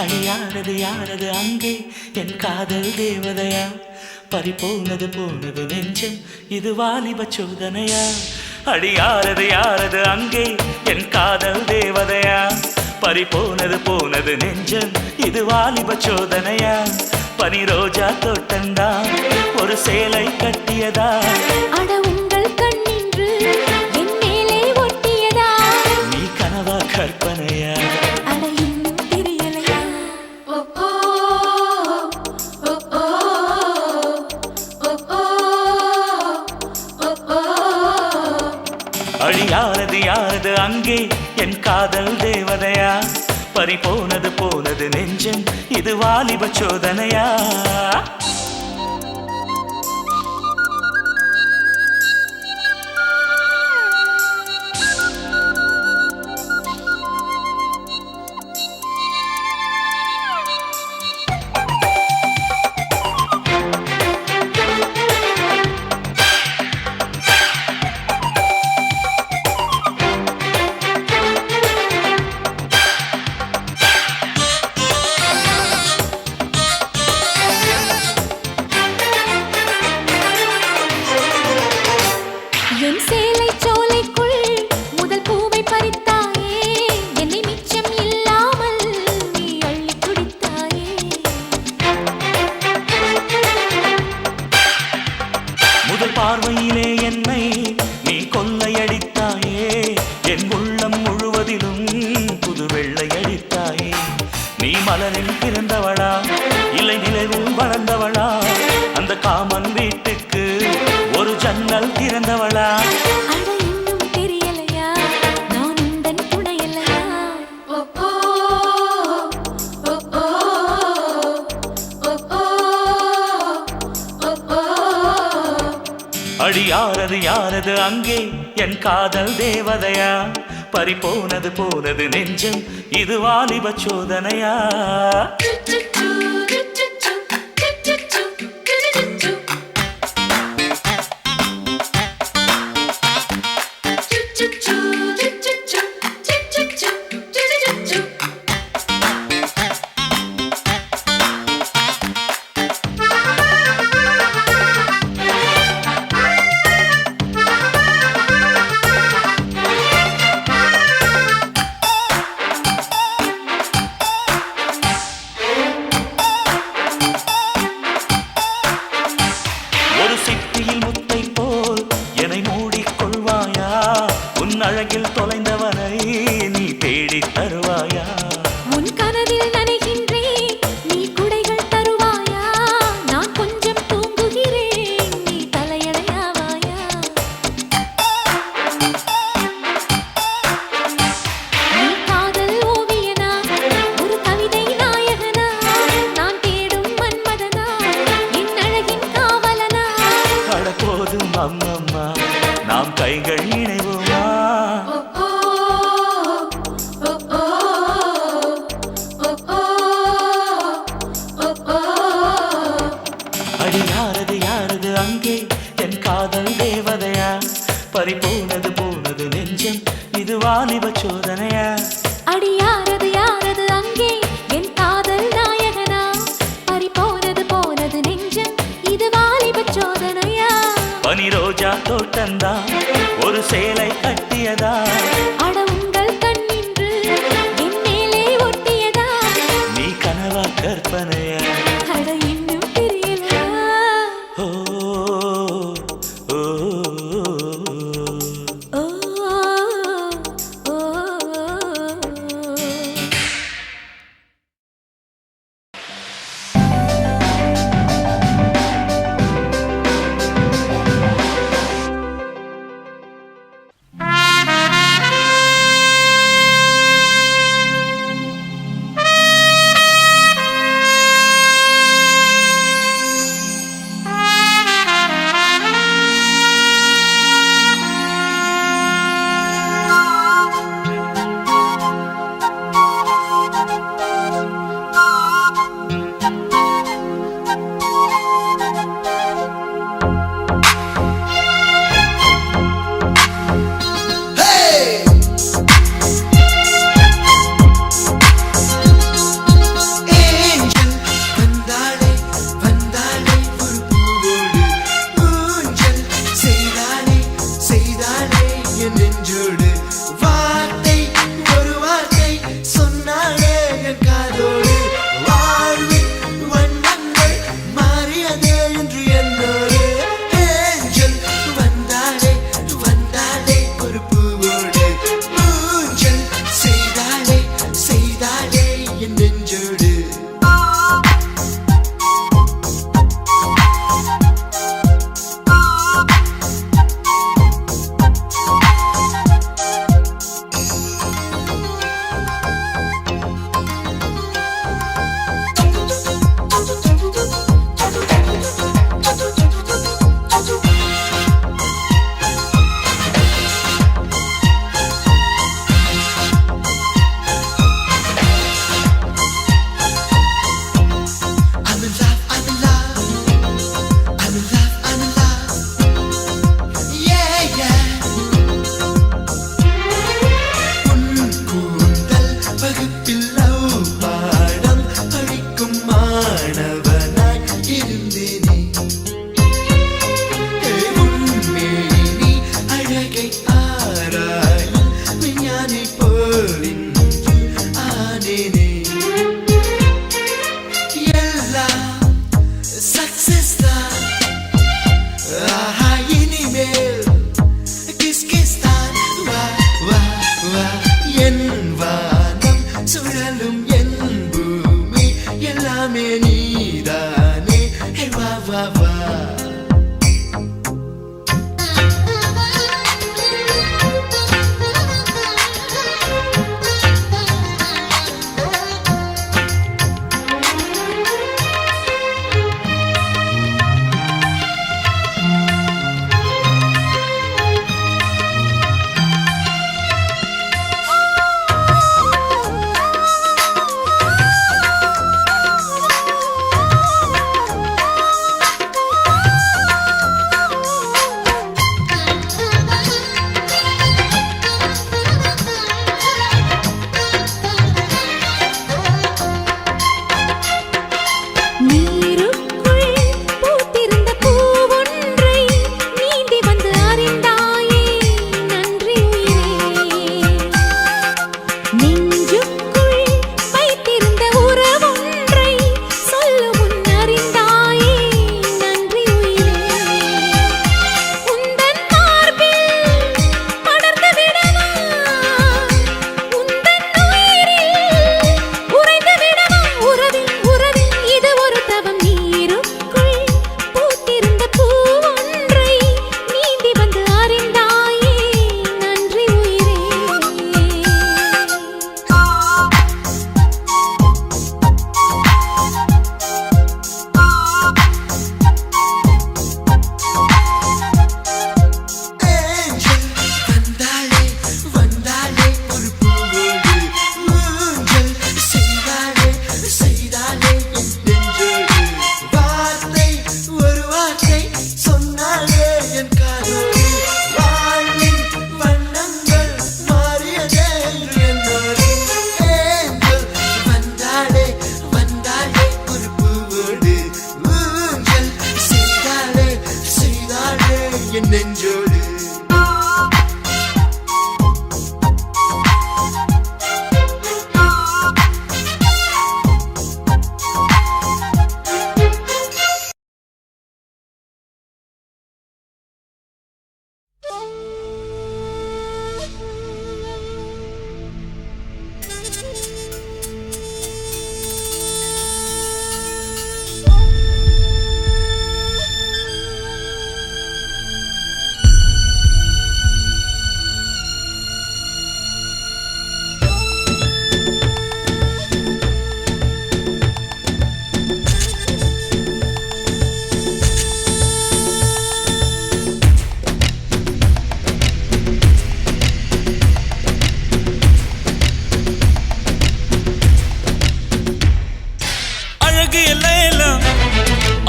அழியாரது யாரது அங்கே என் காதல் தேவதையா பறிபோனது போனது நெஞ்சம் இது வாலிப சோதனையா அடியாரது யாரது அங்கே என் காதல் தேவதையா பறிபோனது போனது நெஞ்சம் இது வாலிப சோதனையா பனி ரோஜா தோட்டந்தா ஒரு சேலை கட்டியதா அட உங்கள் கண்ணின்று என் மேலே ஒட்டியதா நீ கனவா கற்பனையா அட இன்னும் தெரியலையா ஓ ஓ ஓ ஓ ஓ ஓ அழியாரது யாரது அங்கே என் காதல் தேவதையா பறிபோனது போனது நெஞ்சம் இது வாலிப சோதனையா என் சேலை சோலைக்குள் முதல் பூவை பறித்தாயே என்னை மிச்சம் இல்லாமல் நீ அள்ளி குடித்தாயே முதல் பார்வையிலே என்னை நீ கொள்ளையடித்தாயே என் உள்ளம் முழுவதிலும் புது வெள்ளையடித்தாயே நீ மலரில் பிறந்தவளா இல்லை நிலவில் வளர்ந்தவளா அந்த காமன் வீட்டுக்கு ஒரு ஜன்னல் திறந்தவளா அட இன்னும் தெரியலையா நான் உந்தன் துணையலையா ஓ ஓ ஓ ஓ ஓ ஓ அடியாரது யாரது அங்கே என் காதல் தேவதையா பறிபோனது போனது நெஞ்சம் இது வாலிப சோதனையா ஒரு சிப்பியில் முத்தை போல் என்னை மூடிக்கொள்வாயா உன் அழகில் தொலைந்தவனை நீ தேடி தருவாயா உன் கனவில் நனைகின்றேன் நீ குடைகள் தருவாயா நான் கொஞ்சம் தூங்குகிறேன் நீ தலையணையாவாயா நீ காதல் ஓவியனா ஒரு கவிதை நாயகனா நான் தேடும் மன்மதனா என் அழகின் காவலனா போதும் அம்மம்மா நாம் கைகள் இணைவோமா ஓ ஓ ஓ ஓ ஓ அடியாரது யாரது அங்கே என் காதல் தேவதையா பறிபோனது போனது நெஞ்சம் இது வாலிப சோதனையா அடியாரது யாரது அங்கே என் காதல் நாயகனா பறிபோனது போனது நெஞ்சம் இது வாலிப சோதனையா பனி ரோஜா தோட்டந்தா ஒரு சேலை கட்டியதா அட உங்கள் கண்ணின்று என் மேலே ஒட்டியதா நீ கனவா கற்பனையா அட இன்னும் தெரியலையா ஓ ஓ ஓ ஓ அழகு எல்லாம்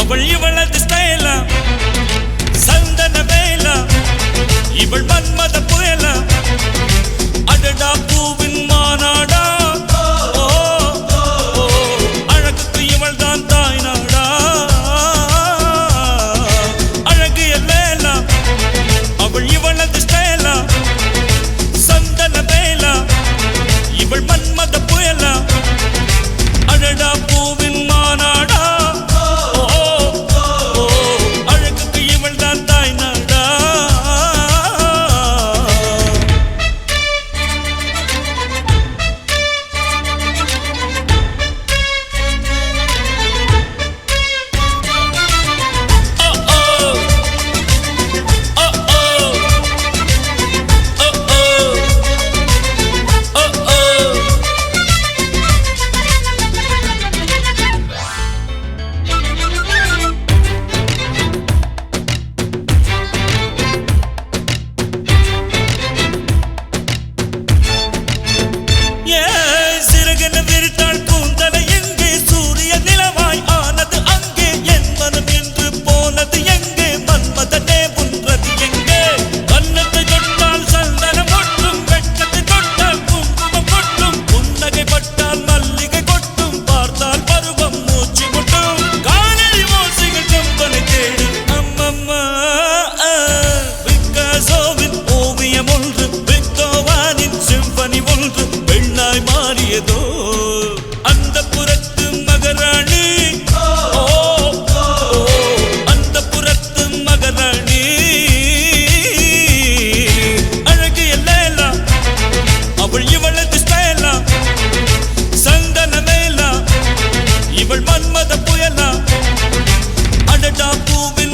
அவள் இவளது ஸ்டைலா சந்தன வேலா இவள் மன்மத புயலா அடடா பூவின் மாநாடா ஓ ஓ அழகுக்கு இவள் தான் தாய் நாடா அழகு எல்லாம் அவள் இவளது ஸ்டைலா சந்தன வேலா இவள் மன்மத புயலா அடடா பூவின் மாநாடா ஓ ஓ அழகுக்கு இவள் தான் தாய் நாடா சிறகன விரித்தாள் கூந்தலை எங்கே சூரிய நிலவாய் ஆனது அங்கே என் மனம் என்று போனது எங்கே மன்மதனே உன்றது எங்கே கன்னத்தை தொட்டால் சந்தனம் ஒட்டும் வெட்கத்தை தொட்டால் குங்குமம் கொட்டும் புன்னகை பட்டால் மல்லிகை கொட்டும் பார்த்தால் பருவம் மூச்சு முட்டும் காணலி ஓசைகள் கம்பனை தேடும் அம்மம்மா பிக்காசோவின் ஓவியம் ஒன்று பெத்தோவானின் சிம்பனி ஒன்று பெண்ணாய் மாறியதோ அந்த புறத்து மகராணி ஓ அந்த புறத்து மகராணி அழகு எல்லாம் அவள் இவளது ஸ்டைலா சந்தன மேலா இவள் மன்மத புயலா அடடா பூவின்